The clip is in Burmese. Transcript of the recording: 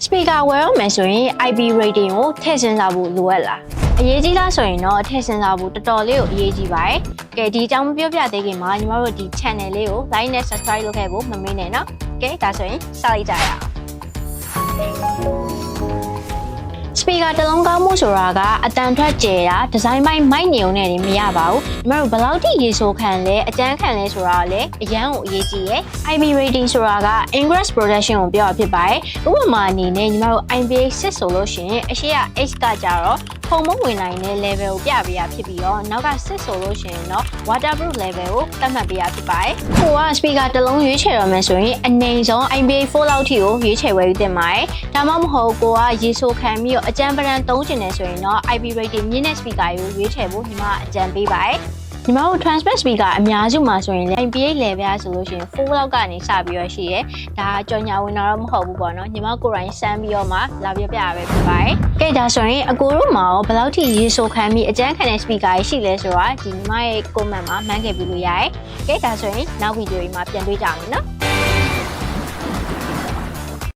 speaker ဝယ်ရမယ်ဆိုရင် IP rating ကိုထည့်စဉ်းစားဖို့လိုအပ်လားအရေးကြီးလားဆိုရင်တော့ထည့်စဉ်းစားဖို့တော်တော်လေးကိုအရေးကြီးပါတယ်ကဲဒီအကြောင်းပြောပြသေးခင်မှာညီမတို့ဒီ channel လေးကို like နဲ့ subscribe လုပ်ခဲ့ဖို့မမေ့နဲ့နော်ကဲဒါဆိုရင်စလိုက်ကြရအောင်speaker တစ်လုံးကောင်းမှုဆိုတာကအတန်ထွက်ကျယ်တာဒီဇိုင်းပိုင်းမိုက်နေုံနဲ့နေမရပါဘူးညီမတို့ဘယ်လောက်ထိရေဆိုခံလဲအကျန်းခံလဲဆိုတာကလည်းအရန်ကိုအရေးကြီးရယ် IP rating ဆိုတာက ingress production ကိုပြောတာဖြစ်ပါတယ်ဥပမာအနေနဲ့ညီမတို့ IPA 6ဆိုလို့ရှိရင်အရှိက H ကကြတော့ဖုံမဝင်နိုင်တဲ့ level ကိုပြပေးရဖြစ်ပြီးတော့နောက်က6ဆိုလို့ရှိရင်တော့ waterproof level ကိုသတ်မှတ်ပေးရဖြစ်ပါတယ်ကိုက speaker တစ်လုံးရွေးချယ်ရမယ်ဆိုရင်အနေဆုံး IPA 4လောက်ထိကိုရွေးချယ်ဝယ်ယူသင့်ပါတယ်ဒါမှမဟုတ်ကိုကရေဆိုခံပြီးတော့အကျန်းပရန်သုံးချင်တယ်ဆိုရင်တော့ IP rating မြင့်တဲ့ speaker ကိုရွေးချယ်ဖို့ညီမအကြံပေးပါတယ်ညီမတို့ transmit speaker အများစုမှာဆိုရင်လည်း IPA level ဆိုလို့ရှိရင်4လောက်ကနေစပြီးတော့ရှိရဲဒါကြော်ညာဝင်တော့မဟုတ်ဘူးပေါ့နော်ညီမကိုယ်တိုင်စမ်းပြီးတော့မှလာပြပြရပဲဖြစ်ပါတယ်ကဲဒါဆိုရင်အကိုတို့မှာရောဘယ်လောက်ထိရေဆိုခံပြီးအကျန်းခံတဲ့ speaker ရှိလဲဆိုတာဒီညီမရဲ့ comment မှာမှန်းခဲ့ပြီးလို့ရတယ်ကဲဒါဆိုရင်နောက်ဗီဒီယိုမှာပြန်တွေ့ကြမယ်နော်